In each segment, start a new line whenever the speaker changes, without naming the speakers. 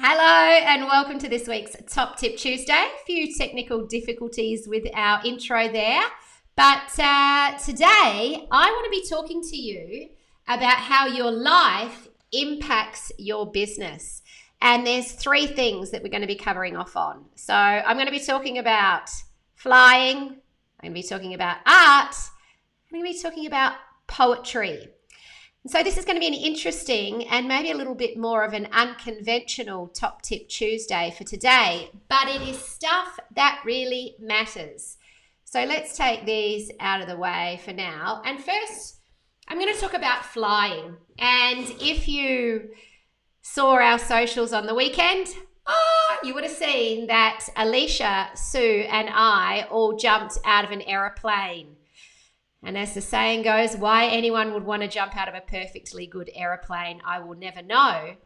Hello and welcome to this week's Top Tip Tuesday. A few technical difficulties with our intro there, but today I want to be talking to you about how your life impacts your business. And there's three things that we're going to be covering off on. So I'm going to be talking about flying, I'm going to be talking about art, I'm going to be talking about poetry. So this is going to be an interesting and maybe a little bit more of an unconventional Top Tip Tuesday for today, but it is stuff that really matters. So let's take these out of the way for now. And first, I'm going to talk about flying. And if you saw our socials on the weekend, you would have seen that Alicia, Sue, and I all jumped out of an aeroplane. And as the saying goes, why anyone would want to jump out of a perfectly good aeroplane, I will never know.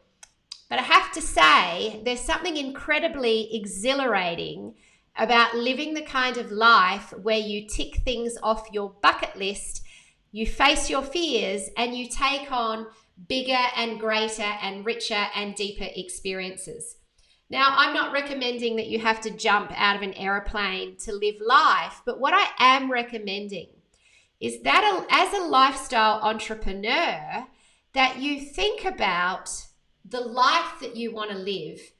But I have to say, there's something incredibly exhilarating about living the kind of life where you tick things off your bucket list, you face your fears, and you take on bigger and greater and richer and deeper experiences. Now, I'm not recommending that you have to jump out of an aeroplane to live life, but what I am recommending is that as a lifestyle entrepreneur, that you think about the life that you want to live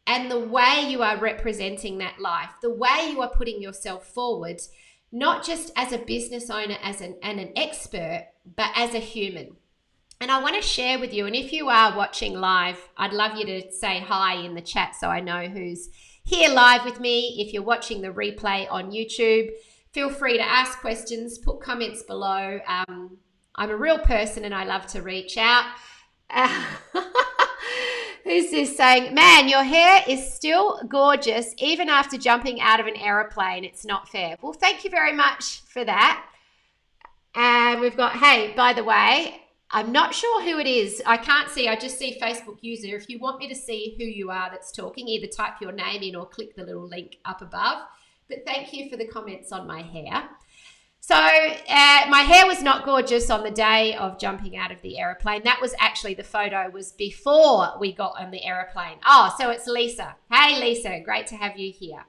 and the way you are representing that life, the way you are putting yourself forward, not just as a business owner and an expert, but as a human. And I want to share with you, and if you are watching live, I'd love you to say hi in the chat so I know who's here live with me. If you're watching the replay on YouTube, feel free to ask questions, put comments below. I'm a real person and I love to reach out. Who's this saying, man, your hair is still gorgeous even after jumping out of an aeroplane. It's not fair. Well, thank you very much for that. And we've got, hey, by the way, I'm not sure who it is. I can't see. I just see Facebook user. If you want me to see who you are that's talking, either type your name in or click the little link up above. But thank you for the comments on my hair. So my hair was not gorgeous on the day of jumping out of the aeroplane. That was actually, the photo was before we got on the aeroplane. Oh, so it's Lisa. Hey, Lisa, great to have you here.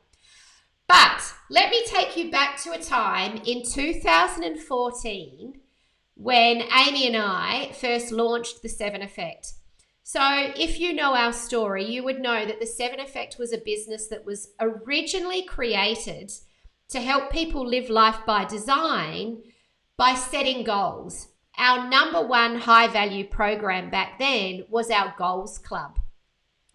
But let me take you back to a time in 2014 when Amy and I first launched the Seven Effect. So if you know our story, you would know that the Seven Effect was a business that was originally created to help people live life by design by setting goals. Our number one high value program back then was our Goals Club.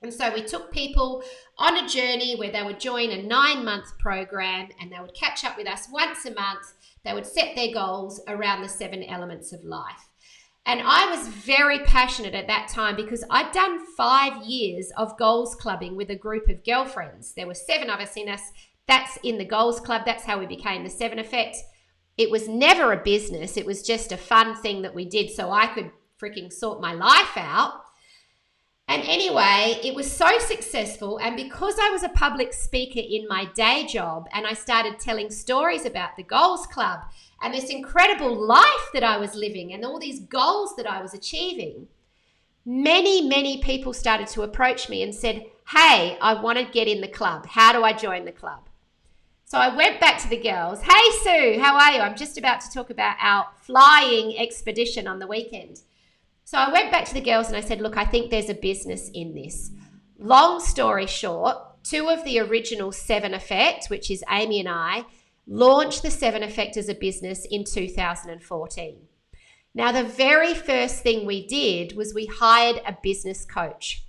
And so we took people on a journey where they would join a 9-month program and they would catch up with us once a month. They would set their goals around the 7 elements of life. And I was very passionate at that time because I'd done 5 years of goals clubbing with a group of girlfriends. There were 7 of us in us. That's in the Goals Club. That's how we became the Seven Effect. It was never a business. It was just a fun thing that we did so I could freaking sort my life out. And anyway, it was so successful. And because I was a public speaker in my day job and I started telling stories about the Goals Club and this incredible life that I was living and all these goals that I was achieving, many people started to approach me and said, hey, I want to get in the club. How do I join the club? So I went back to the girls. Hey, Sue, how are you? I'm just about to talk about our flying expedition on the weekend. So I went back to the girls and I said, look, I think there's a business in this. Long story short, 2 of the original Seven Effect, which is Amy and I, launched the Seven Effect as a business in 2014. Now, the very first thing we did was we hired a business coach.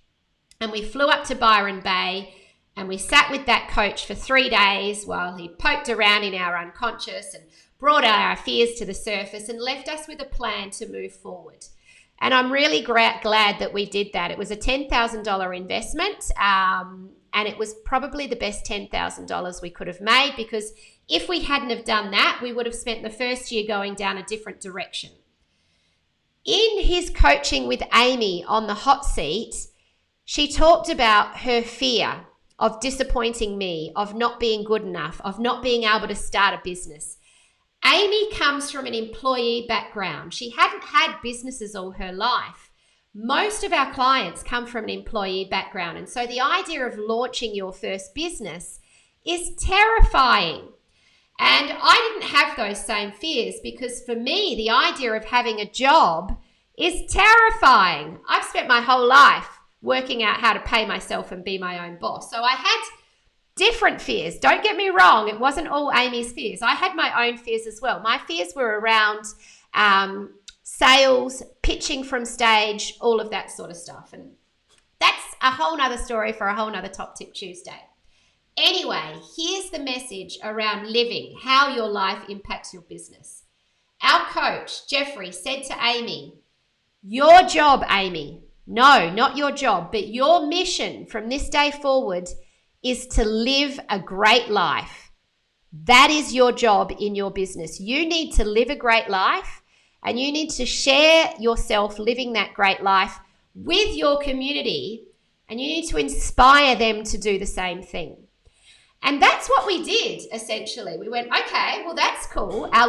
And we flew up to Byron Bay and we sat with that coach for 3 days while he poked around in our unconscious and brought our fears to the surface and left us with a plan to move forward. And I'm really glad that we did that. It was a $10,000 investment, and it was probably the best $10,000 we could have made, because if we hadn't have done that, we would have spent the first year going down a different direction. In his coaching with Amy on the hot seat, she talked about her fear of disappointing me, of not being good enough, of not being able to start a business. Amy comes from an employee background. She hadn't had businesses all her life, Most of our clients come from an employee background. And so the idea of launching your first business is terrifying. And I didn't have those same fears because for me, the idea of having a job is terrifying. I've spent my whole life working out how to pay myself and be my own boss. So I had different fears. Don't get me wrong. It wasn't all Amy's fears. I had my own fears as well. My fears were around sales, pitching from stage, all of that sort of stuff. And that's a whole nother story for a whole nother Top Tip Tuesday. Anyway, here's the message around living, how your life impacts your business. Our coach, Jeffrey, said to Amy, your job, Amy, no, not your job, but your mission from this day forward is to live a great life. That is your job in your business. You need to live a great life and you need to share yourself living that great life with your community, and you need to inspire them to do the same thing. And that's what we did, essentially. We went, okay, well, that's cool. Our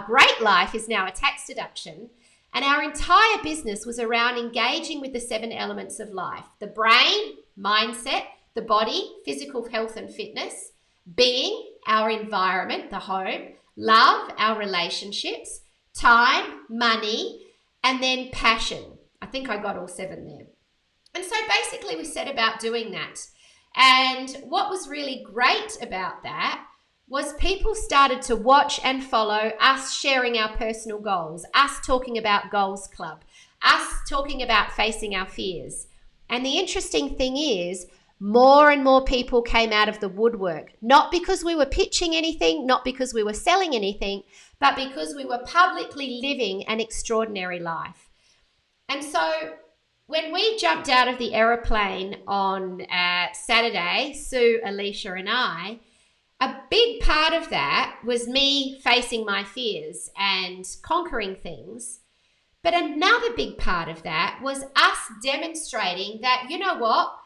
great life is now a tax deduction. And our entire business was around engaging with the 7 elements of life: the brain, mindset, the body, physical health and fitness, being, our environment, the home, love, our relationships, time, money, and then passion. I think I got all 7 there. And so basically we set about doing that. And what was really great about that was people started to watch and follow us sharing our personal goals, us talking about Goals Club, us talking about facing our fears. And the interesting thing is, more and more people came out of the woodwork, not because we were pitching anything, not because we were selling anything, but because we were publicly living an extraordinary life. And so when we jumped out of the aeroplane on Saturday, Sue, Alicia, and I, a big part of that was me facing my fears and conquering things. But another big part of that was us demonstrating that, you know what?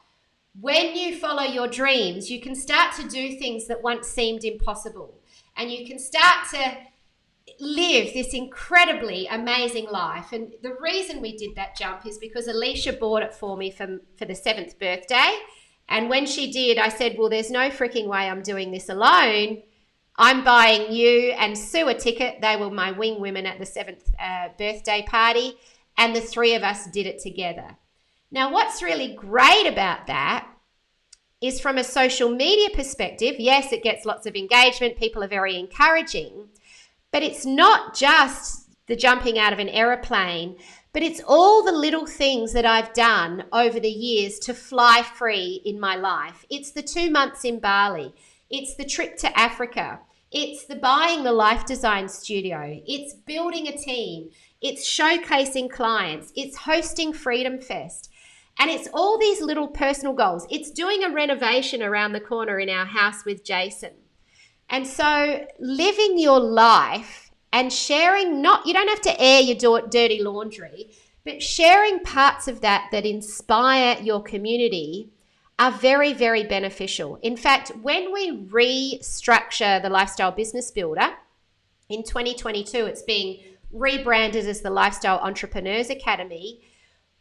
When you follow your dreams, you can start to do things that once seemed impossible. And you can start to live this incredibly amazing life. And the reason we did that jump is because Alicia bought it for me for the 7th birthday. And when she did, I said, well, there's no freaking way I'm doing this alone. I'm buying you and Sue a ticket. They were my wing women at the 7th birthday party. And the 3 of us did it together. Now, what's really great about that is from a social media perspective, yes, it gets lots of engagement. People are very encouraging. But it's not just the jumping out of an aeroplane, but it's all the little things that I've done over the years to fly free in my life. It's the 2 months in Bali. It's the trip to Africa. It's the buying the Life Design Studio. It's building a team. It's showcasing clients. It's hosting Freedom Fest. And it's all these little personal goals. It's doing a renovation around the corner in our house with Jason. And so living your life and sharing, you don't have to air your dirty laundry, but sharing parts of that inspire your community are very, very beneficial. In fact, when we restructure the Lifestyle Business Builder in 2022, it's being rebranded as the Lifestyle Entrepreneurs Academy.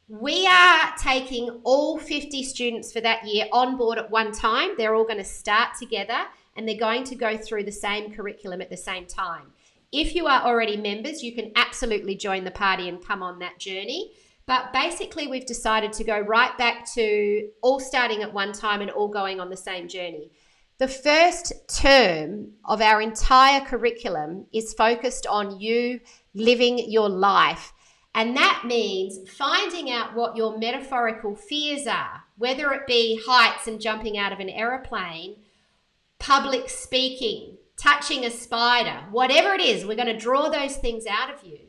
We are taking all 50 students for that year on board at one time. They're all going to start together and they're going to go through the same curriculum at the same time. If you are already members, you can absolutely join the party and come on that journey. But basically, we've decided to go right back to all starting at one time and all going on the same journey. The first term of our entire curriculum is focused on you living your life. And that means finding out what your metaphorical fears are, whether it be heights and jumping out of an aeroplane, public speaking, touching a spider, whatever it is, we're going to draw those things out of you.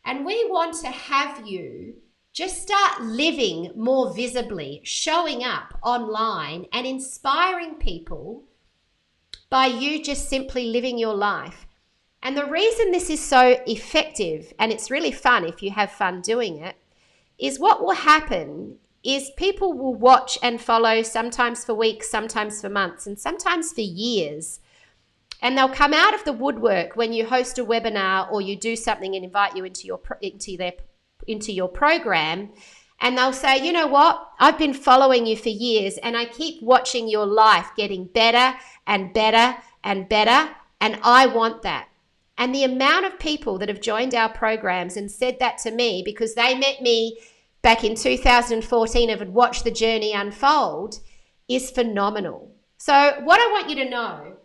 And we want to have you just start living more visibly, showing up online and inspiring people by you just simply living your life. And the reason this is so effective, and it's really fun if you have fun doing it, is what will happen is people will watch and follow sometimes for weeks, sometimes for months, and sometimes for years. And they'll come out of the woodwork when you host a webinar or you do something and invite you into their into your program, and they'll say, you know what, I've been following you for years and I keep watching your life getting better and better and better, and I want that. And the amount of people that have joined our programs and said that to me because they met me back in 2014 and had watched the journey unfold is phenomenal. So what I want you to know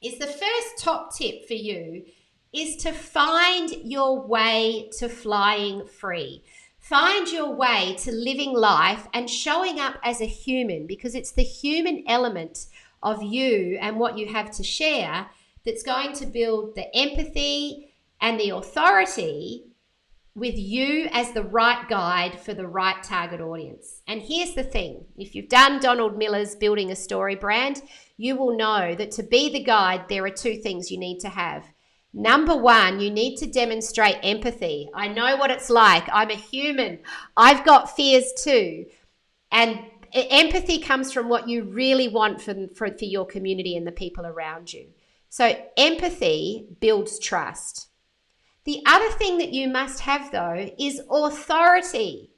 is the first top tip for you is to find your way to flying free. Find your way to living life and showing up as a human, because it's the human element of you and what you have to share that's going to build the empathy and the authority with you as the right guide for the right target audience. And here's the thing. If you've done Donald Miller's Building a Story brand, you will know that to be the guide, there are two things you need to have. Number one, you need to demonstrate empathy. I know what it's like. I'm a human. I've got fears too. And empathy comes from what you really want for your community and the people around you. So empathy builds trust. The other thing that you must have, though, is authority,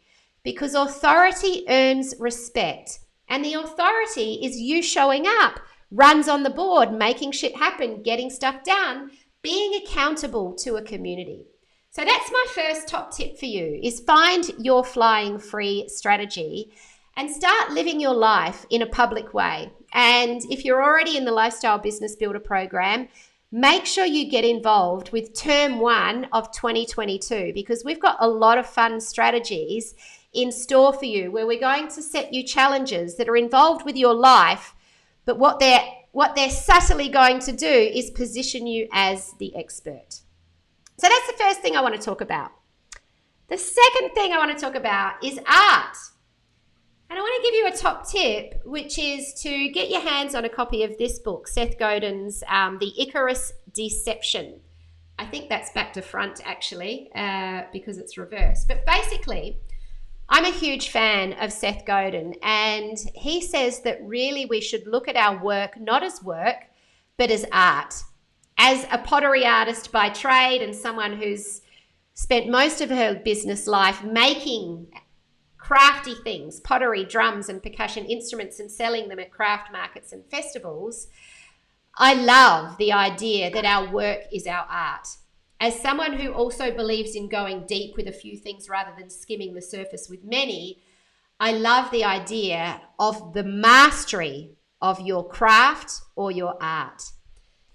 because authority earns respect. And the authority is you showing up, runs on the board, making shit happen, getting stuff done, being accountable to a community. So that's my first top tip for you, is find your flying free strategy and start living your life in a public way. And if you're already in the Lifestyle Business Builder program, make sure you get involved with term 1 of 2022, because we've got a lot of fun strategies in store for you where we're going to set you challenges that are involved with your life, but what they're subtly going to do is position you as the expert. So that's the first thing I want to talk about. The second thing I want to talk about is art. And I want to give you a top tip, which is to get your hands on a copy of this book, Seth Godin's The Icarus Deception. I think that's back to front, actually, because it's reversed. But basically, I'm a huge fan of Seth Godin, and he says that really we should look at our work not as work, but as art. As a pottery artist by trade and someone who's spent most of her business life making crafty things, pottery, drums and percussion instruments, and selling them at craft markets and festivals, I love the idea that our work is our art. As someone who also believes in going deep with a few things rather than skimming the surface with many, I love the idea of the mastery of your craft or your art.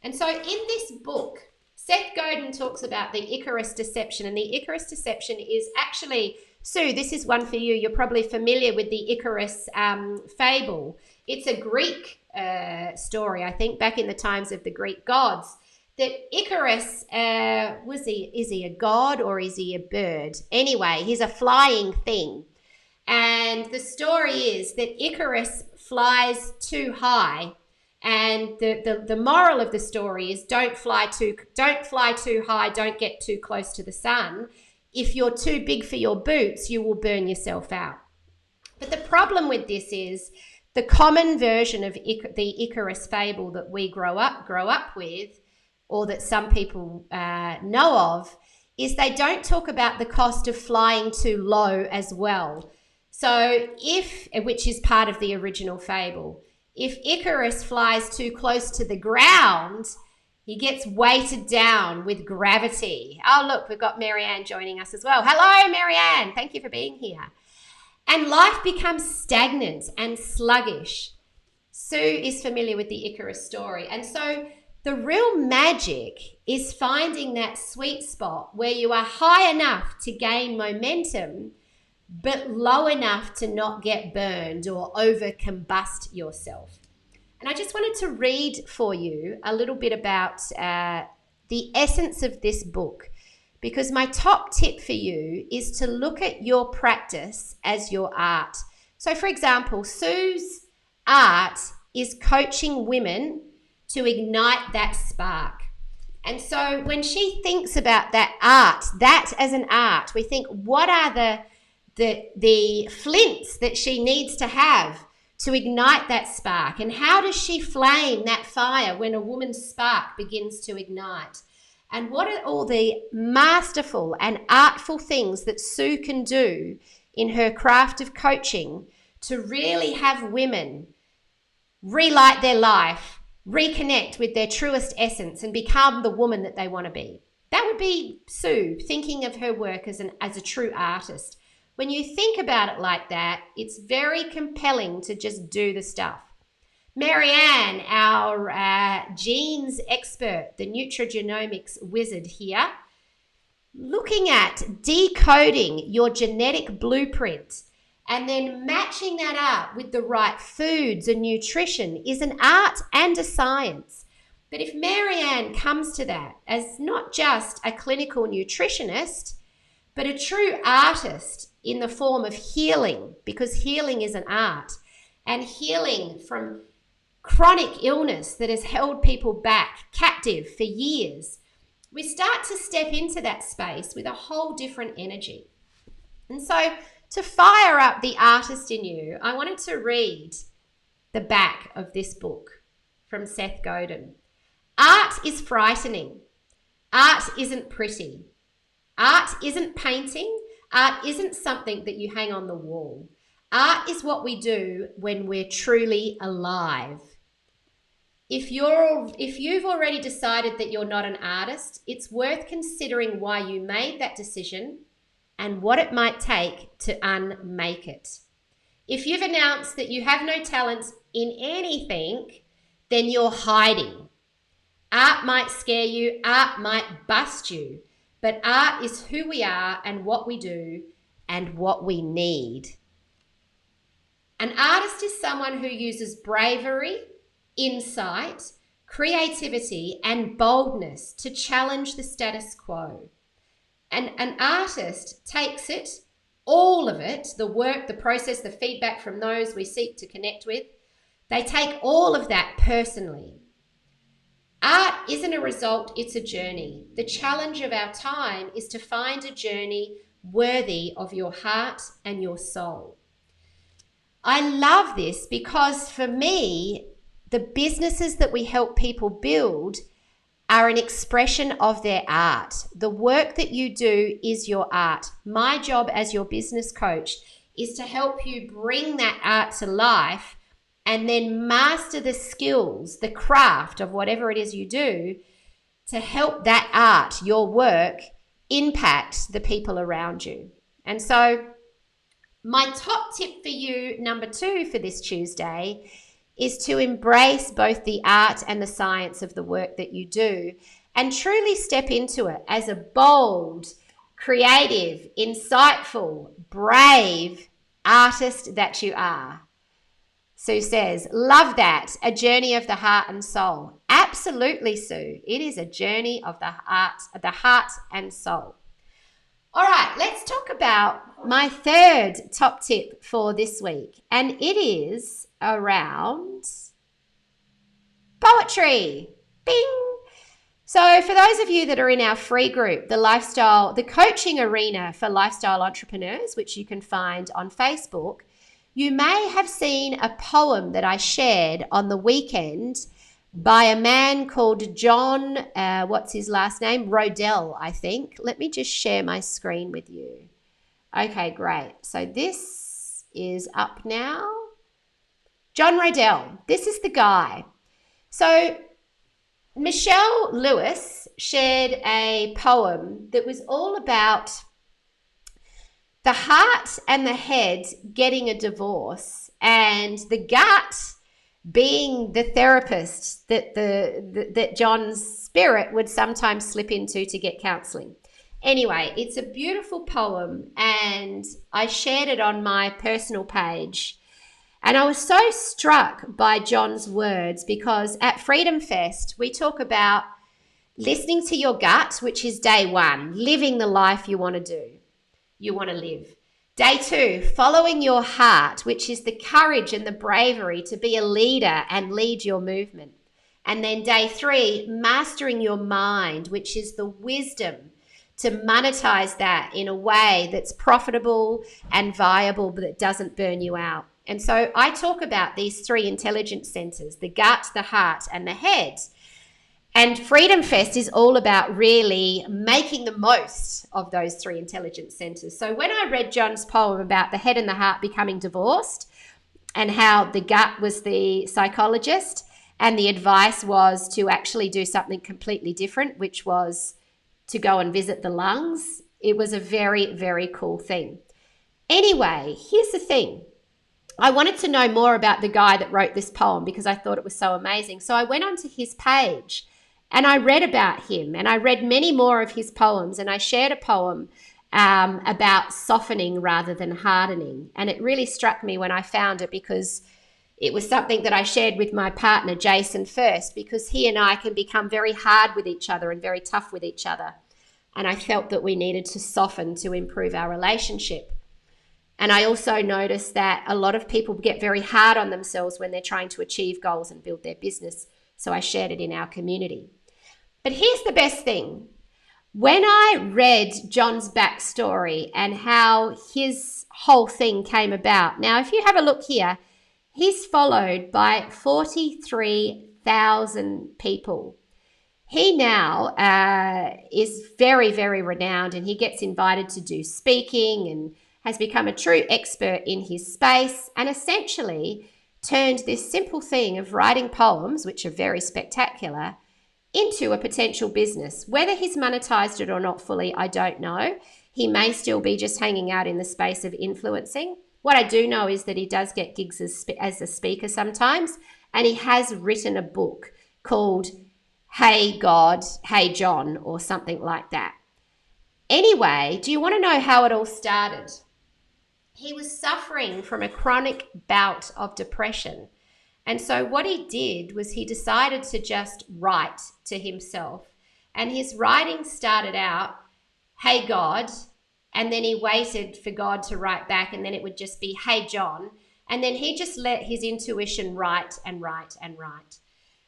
And so in this book, Seth Godin talks about the Icarus Deception, and the Icarus Deception is actually, Sue, this is one for you. You're probably familiar with the Icarus fable. It's a Greek story, I think, back in the times of the Greek gods, that Icarus, is he a god or is he a bird? Anyway, he's a flying thing. And the story is that Icarus flies too high. And the moral of the story is don't fly too high, don't get too close to the sun. If you're too big for your boots, you will burn yourself out. But the problem with this is the common version of the Icarus fable that we grow up with, or that some people know of, is they don't talk about the cost of flying too low as well. So which is part of the original fable, if Icarus flies too close to the ground, he gets weighted down with gravity. Oh, look, we've got Marianne joining us as well. Hello, Marianne. Thank you for being here. And life becomes stagnant and sluggish. Sue is familiar with the Icarus story. And so the real magic is finding that sweet spot where you are high enough to gain momentum, but low enough to not get burned or over combust yourself. And I just wanted to read for you a little bit about the essence of this book, because my top tip for you is to look at your practice as your art. So for example, Sue's art is coaching women to ignite that spark. And so when she thinks about that as an art, we think, what are the flints that she needs to have to ignite that spark? And how does she flame that fire when a woman's spark begins to ignite? And what are all the masterful and artful things that Sue can do in her craft of coaching to really have women relight their life, reconnect with their truest essence and become the woman that they want to be. That would be Sue thinking of her work as a true artist. When you think about it like that, it's very compelling to just do the stuff. Marianne, our genes expert, the nutrigenomics wizard here, looking at decoding your genetic blueprint and then matching that up with the right foods and nutrition is an art and a science. But if Marianne comes to that as not just a clinical nutritionist, but a true artist in the form of healing, because healing is an art, and healing from chronic illness that has held people back, captive for years, we start to step into that space with a whole different energy. And so to fire up the artist in you, I wanted to read the back of this book from Seth Godin. Art is frightening. Art isn't pretty. Art isn't painting. Art isn't something that you hang on the wall. Art is what we do when we're truly alive. If you've already decided that you're not an artist, it's worth considering why you made that decision and what it might take to unmake it. If you've announced that you have no talent in anything, then you're hiding. Art might scare you, art might bust you, but art is who we are and what we do and what we need. An artist is someone who uses bravery, insight, creativity, and boldness to challenge the status quo. And an artist takes it, all of it, the work, the process, the feedback from those we seek to connect with, they take all of that personally. Art isn't a result, it's a journey. The challenge of our time is to find a journey worthy of your heart and your soul. I love this because for me, the businesses that we help people build are an expression of their art. The work that you do is your art. My job as your business coach is to help you bring that art to life and then master the skills, the craft of whatever it is you do to help that art, your work, impact the people around you. And so my top tip for you, number 2 for this Tuesday, is to embrace both the art and the science of the work that you do and truly step into it as a bold, creative, insightful, brave artist that you are. Sue says, love that, a journey of the heart and soul. Absolutely, Sue. It is a journey of the heart and soul. All right, let's talk about my third top tip for this week, and it is around poetry. Bing! So for those of you that are in our free group, the coaching arena for lifestyle entrepreneurs, which you can find on Facebook, you may have seen a poem that I shared on the weekend by a man called John, what's his last name? Rodell, I think. Let me just share my screen with you. Okay, great. So this is up now. John Rodell, this is the guy. So Michelle Lewis shared a poem that was all about the heart and the head getting a divorce and the gut being the therapist that John's spirit would sometimes slip into to get counseling. Anyway, it's a beautiful poem and I shared it on my personal page. And I was so struck by John's words because at Freedom Fest, we talk about listening to your gut, which is day 1, living the life you want to do, you want to live. Day 2, following your heart, which is the courage and the bravery to be a leader and lead your movement. And then day 3, mastering your mind, which is the wisdom to monetize that in a way that's profitable and viable, but that doesn't burn you out. And so I talk about these 3 intelligence centers, the gut, the heart, and the head. And Freedom Fest is all about really making the most of those 3 intelligence centers. So when I read John's poem about the head and the heart becoming divorced and how the gut was the psychologist and the advice was to actually do something completely different, which was to go and visit the lungs, it was a very, very cool thing. Anyway, here's the thing. I wanted to know more about the guy that wrote this poem because I thought it was so amazing. So I went onto his page and I read about him, and I read many more of his poems, and I shared a poem about softening rather than hardening. And it really struck me when I found it, because it was something that I shared with my partner, Jason, first, because he and I can become very hard with each other and very tough with each other. And I felt that we needed to soften to improve our relationship. And I also noticed that a lot of people get very hard on themselves when they're trying to achieve goals and build their business. So I shared it in our community. But here's the best thing. When I read John's backstory and how his whole thing came about, now if you have a look here, he's followed by 43,000 people. He now is very, very renowned, and he gets invited to do speaking and has become a true expert in his space, and essentially turned this simple thing of writing poems, which are very spectacular, into a potential business. Whether he's monetized it or not fully, I don't know. He may still be just hanging out in the space of influencing. What I do know is that he does get gigs as a speaker sometimes, and he has written a book called Hey God, Hey John, or something like that. Anyway, do you want to know how it all started? He was suffering from a chronic bout of depression. And so what he did was he decided to just write to himself. And his writing started out, Hey God, and then he waited for God to write back, and then it would just be, Hey John. And then he just let his intuition write and write and write.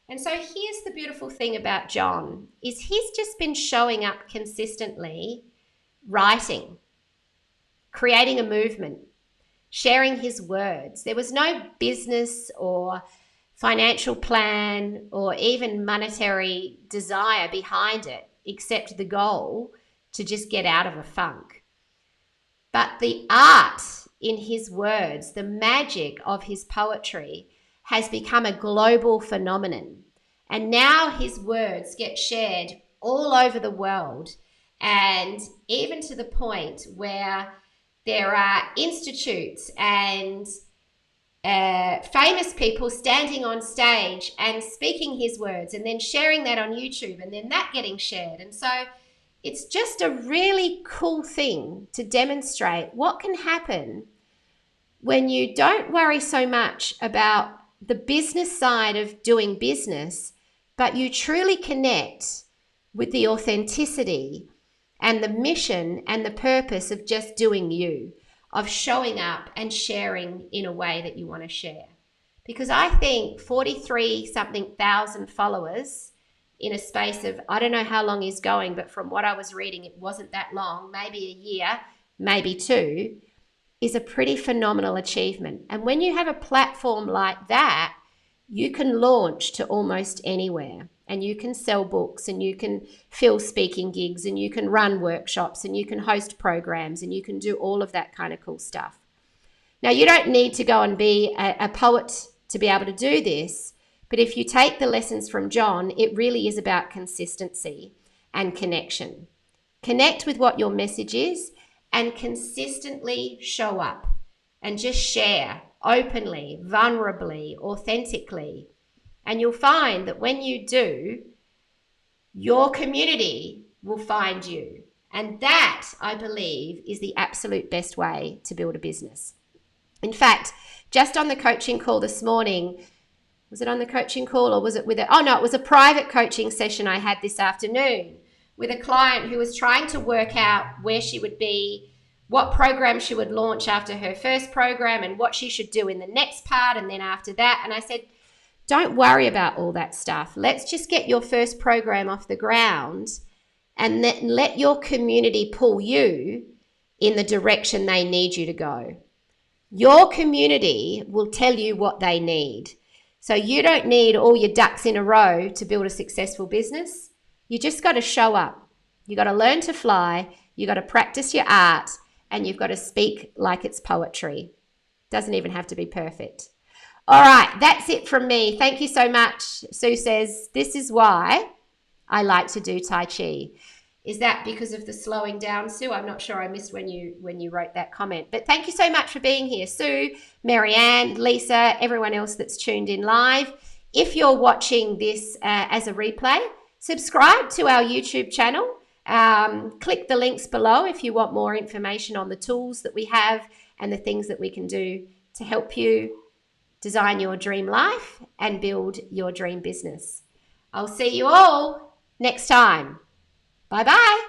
And so here's the beautiful thing about John, is he's just been showing up consistently, writing, creating a movement, sharing his words. There was no business or financial plan or even monetary desire behind it, except the goal to just get out of a funk. But the art in his words, the magic of his poetry, has become a global phenomenon. And now his words get shared all over the world, and even to the point where there are institutes and famous people standing on stage and speaking his words and then sharing that on YouTube, and then that getting shared. And so it's just a really cool thing to demonstrate what can happen when you don't worry so much about the business side of doing business, but you truly connect with the authenticity and the mission and the purpose of just doing you, of showing up and sharing in a way that you want to share. Because I think 43-something thousand followers in a space of, I don't know how long he's going, but from what I was reading, it wasn't that long, maybe a year, maybe 2, is a pretty phenomenal achievement. And when you have a platform like that, you can launch to almost anywhere, and you can sell books, and you can fill speaking gigs, and you can run workshops, and you can host programs, and you can do all of that kind of cool stuff. Now, you don't need to go and be a poet to be able to do this, but if you take the lessons from John, it really is about consistency and connection. Connect with what your message is and consistently show up and just share openly, vulnerably, authentically. And you'll find that when you do, your community will find you. And that, I believe, is the absolute best way to build a business. In fact, just on the coaching call this morning, was it on the coaching call or was it it was a private coaching session I had this afternoon with a client who was trying to work out where she would be, what program she would launch after her first program, and what she should do in the next part and then after that. And I said, don't worry about all that stuff. Let's just get your first program off the ground and then let your community pull you in the direction they need you to go. Your community will tell you what they need. So you don't need all your ducks in a row to build a successful business. You just got to show up. You got to learn to fly. You got to practice your art, and you've got to speak like it's poetry. Doesn't even have to be perfect. All right, that's it from me. Thank you so much. Sue says, this is why I like to do Tai Chi. Is that because of the slowing down, Sue? I'm not sure. I missed when you wrote that comment. But thank you so much for being here, Sue, Marianne, Lisa, everyone else that's tuned in live. If you're watching this as a replay, subscribe to our YouTube channel. Click the links below if you want more information on the tools that we have and the things that we can do to help you design your dream life and build your dream business. I'll see you all next time. Bye-bye.